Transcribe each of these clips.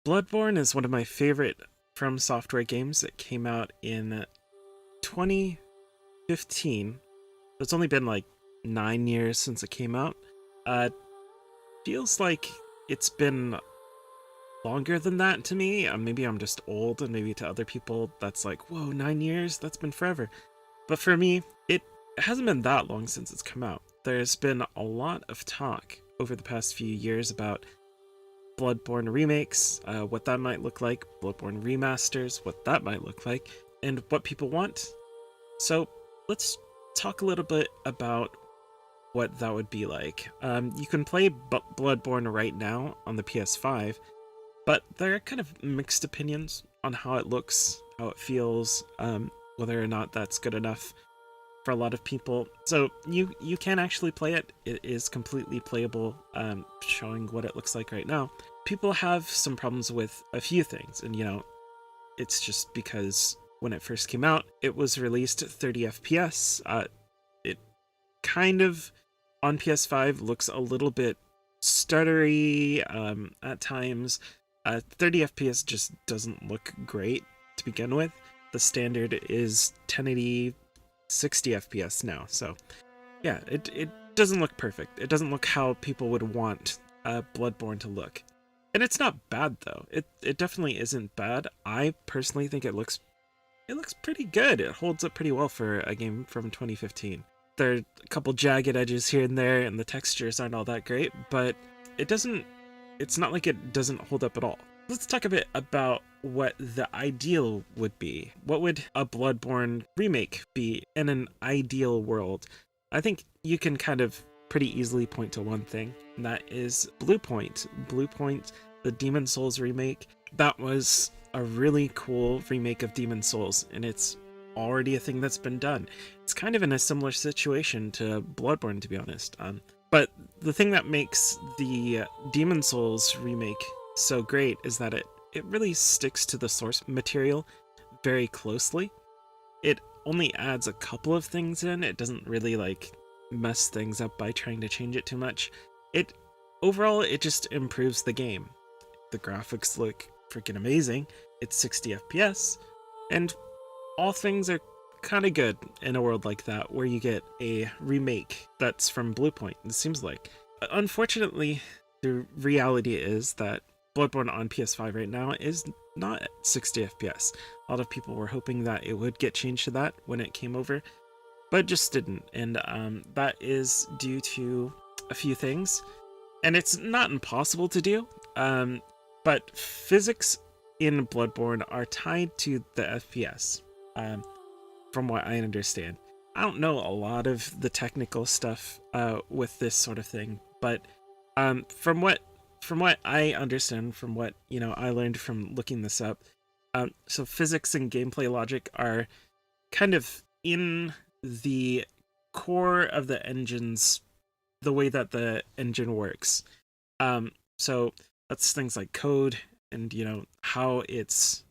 Bloodborne is one of my favorite From Software games. It came out in 2015. It's only been like 9 years since it came out. Feels like it's been longer than that to me. Maybe I'm just old, and maybe to other people that's like, whoa, 9 years? That's been forever. But for me, it hasn't been that long since it's come out. There's been a lot of talk over the past few years about Bloodborne remakes, what that might look like, Bloodborne remasters, what that might look like, and what people want. So let's talk a little bit about what that would be like. You can play Bloodborne right now on the PS5, but there are kind of mixed opinions on how it looks, how it feels, whether or not that's good enough for a lot of people. So you can actually play it. It is completely playable, showing what it looks like right now. People have some problems with a few things, and it's just because when it first came out, it was released at 30 FPS. It kind of on PS5 looks a little bit stuttery at times. 30 FPS just doesn't look great to begin with. The standard is 1080 60 FPS now, so yeah, it doesn't look perfect. It doesn't look how people would want Bloodborne to look. And it's not bad though. It definitely isn't bad. I personally think it looks pretty good. It holds up pretty well for a game from 2015. There are a couple jagged edges here and there, and the textures aren't all that great, but it's not like it doesn't hold up at all. Let's talk a bit about what the ideal would be. What would a Bloodborne remake be in an ideal world? I think you can kind of pretty easily point to one thing, and that is Bluepoint. Bluepoint, the Demon Souls remake. That was a really cool remake of Demon Souls, and it's already a thing that's been done. It's kind of in a similar situation to Bloodborne, to be honest. But the thing that makes the Demon Souls remake so great is that it really sticks to the source material very closely. It only adds a couple of things in. It doesn't really like mess things up by trying to change it too much. Overall it just improves the game. The graphics look freaking amazing. It's 60 FPS, and all things are kind of good in a world like that where you get a remake that's from Bluepoint, it seems like. Unfortunately, the reality is that Bloodborne on PS5 right now is not at 60 FPS. A lot of people were hoping that it would get changed to that when it came over, but it just didn't. And that is due to a few things. And it's not impossible to do, but physics in Bloodborne are tied to the FPS, from what I understand. I don't know a lot of the technical stuff with this sort of thing, but from what I understand, from what I learned from looking this up, so physics and gameplay logic are kind of in the core of the engine's, the way that the engine works. So that's things like code and how it's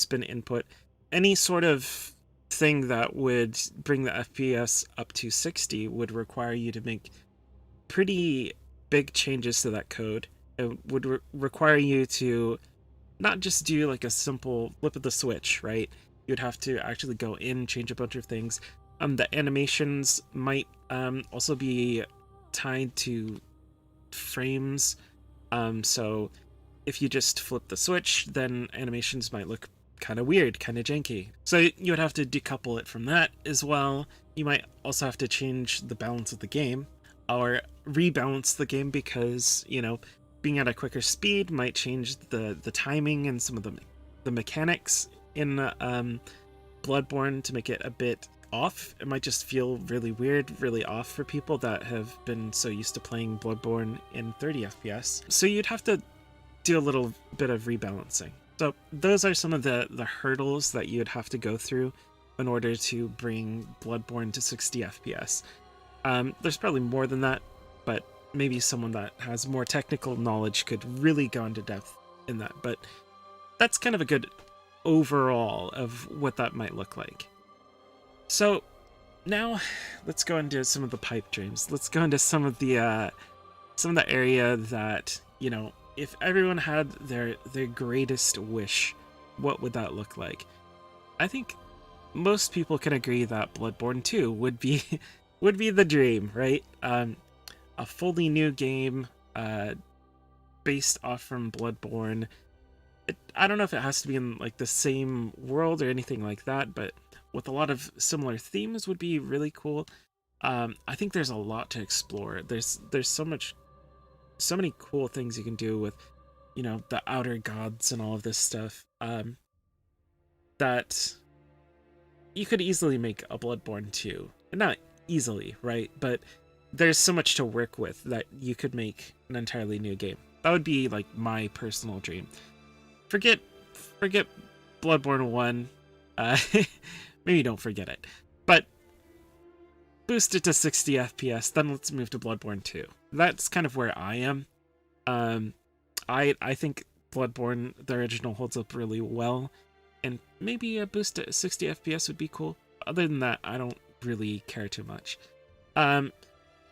been input. Any sort of thing that would bring the FPS up to 60 would require you to make pretty big changes to that code. It would require you to not just do like a simple flip of the switch, right? You'd have to actually go in, change a bunch of things. The animations might also be tied to frames. So if you just flip the switch, then animations might look kind of weird, kind of janky. So you would have to decouple it from that as well. You might also have to change the balance of the game, or rebalance the game, because being at a quicker speed might change the timing and some of the mechanics in Bloodborne to make it a bit off. It might just feel really weird, really off for people that have been so used to playing Bloodborne in 30 FPS. So you'd have to do a little bit of rebalancing. So those are some of the hurdles that you'd have to go through in order to bring Bloodborne to 60 FPS. There's probably more than that, but maybe someone that has more technical knowledge could really go into depth in that. But that's kind of a good overall of what that might look like. So now let's go into some of the pipe dreams. Let's go into some of the area that if everyone had their greatest wish, what would that look like? I think most people can agree that Bloodborne 2 would be would be the dream, right? A fully new game based off from Bloodborne. I don't know if it has to be in like the same world or anything like that, but with a lot of similar themes would be really cool. I think there's a lot to explore. There's so many cool things you can do with, you know, the outer gods and all of this stuff. That you could easily make a Bloodborne 2. Not easily, right? But there's so much to work with that you could make an entirely new game. That would be like my personal dream. Forget Bloodborne 1. Maybe don't forget it. But boost it to 60 FPS, then let's move to Bloodborne 2. That's kind of where I am. I think Bloodborne, the original, holds up really well, and maybe a boost to 60 FPS would be cool. Other than that, I don't really care too much. The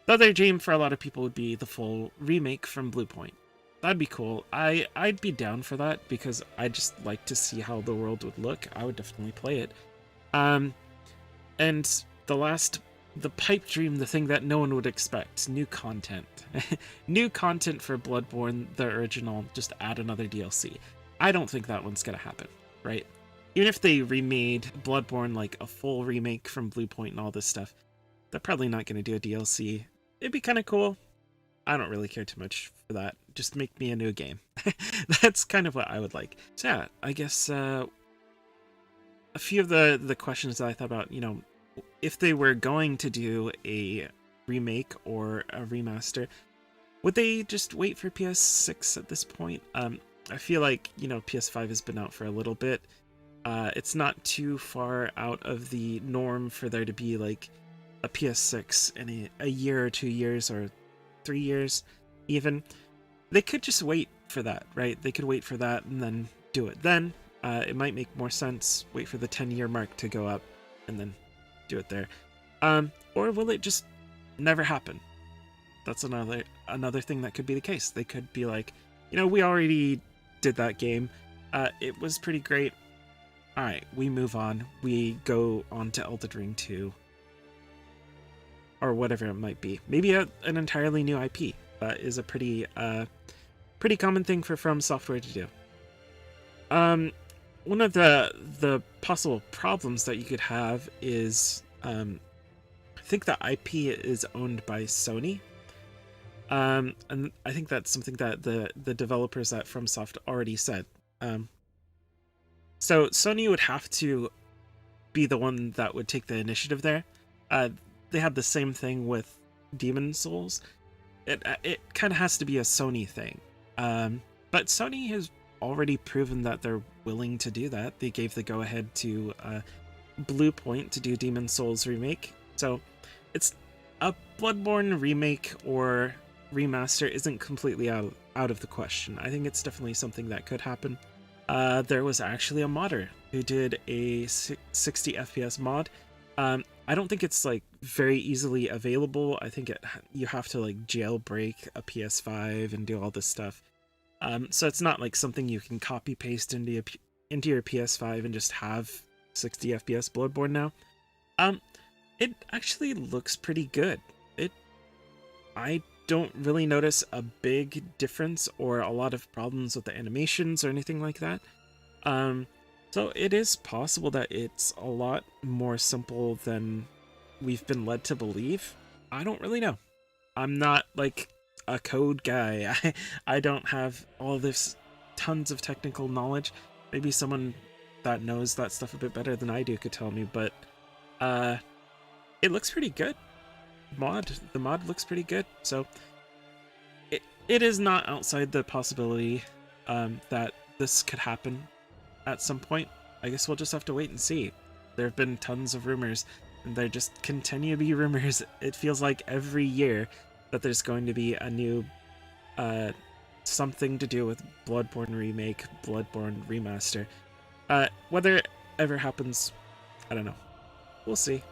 other dream for a lot of people would be the full remake from Bluepoint. That'd be cool. I'd be down for that because I just like to see how the world would look. I would definitely play it. And the pipe dream, the thing that no one would expect, new content. New content for Bloodborne, the original, just add another DLC. I don't think that one's gonna happen, right? Even if they remade Bloodborne like a full remake from Bluepoint and all this stuff, they're probably not gonna do a DLC. It'd be kind of cool. I don't really care too much for that. Just make me a new game. That's kind of what I would like. So yeah, I guess a few of the questions that I thought about, you know, if they were going to do a remake or a remaster, would they just wait for PS6 at this point? I feel like, you know, PS5 has been out for a little bit. It's not too far out of the norm for there to be like a PS6 in a year or 2 years or 3 years even. They could just wait for that, right? They could wait for that and then do it then. It might make more sense, wait for the 10-year mark to go up and then do it there. Or will it just never happen? That's another thing that could be the case. They could be like, you know, we already did that game. It was pretty great. All right, we move on. We go on to Elden Ring 2. Or whatever it might be. Maybe an entirely new IP. That is a pretty common thing for From Software to do. One of the possible problems that you could have is, I think the IP is owned by Sony. And I think that's something that the developers at FromSoft already said. So Sony would have to be the one that would take the initiative there. They had the same thing with Demon Souls. It kind of has to be a Sony thing. But Sony has already proven that they're willing to do that. They gave the go-ahead to Bluepoint to do Demon Souls Remake. So it's a Bloodborne remake or remaster isn't completely out of the question. I think it's definitely something that could happen. There was actually a modder who did a 60 FPS mod. I don't think it's like very easily available. I think you have to like jailbreak a PS5 and do all this stuff. So it's not like something you can copy paste into your PS5 and just have 60 FPS Bloodborne now. It actually looks pretty good. I don't really notice a big difference or a lot of problems with the animations or anything like that. So it is possible that it's a lot more simple than we've been led to believe. I don't really know. I'm not like a code guy. I don't have all this tons of technical knowledge. Maybe someone that knows that stuff a bit better than I do could tell me, but it looks pretty good. The mod looks pretty good, so it is not outside the possibility that this could happen at some point. I guess we'll just have to wait and see. There have been tons of rumors, and there just continue to be rumors. It feels like every year that there's going to be a new something to do with Bloodborne Remake, Bloodborne Remaster. Whether it ever happens, I don't know. We'll see.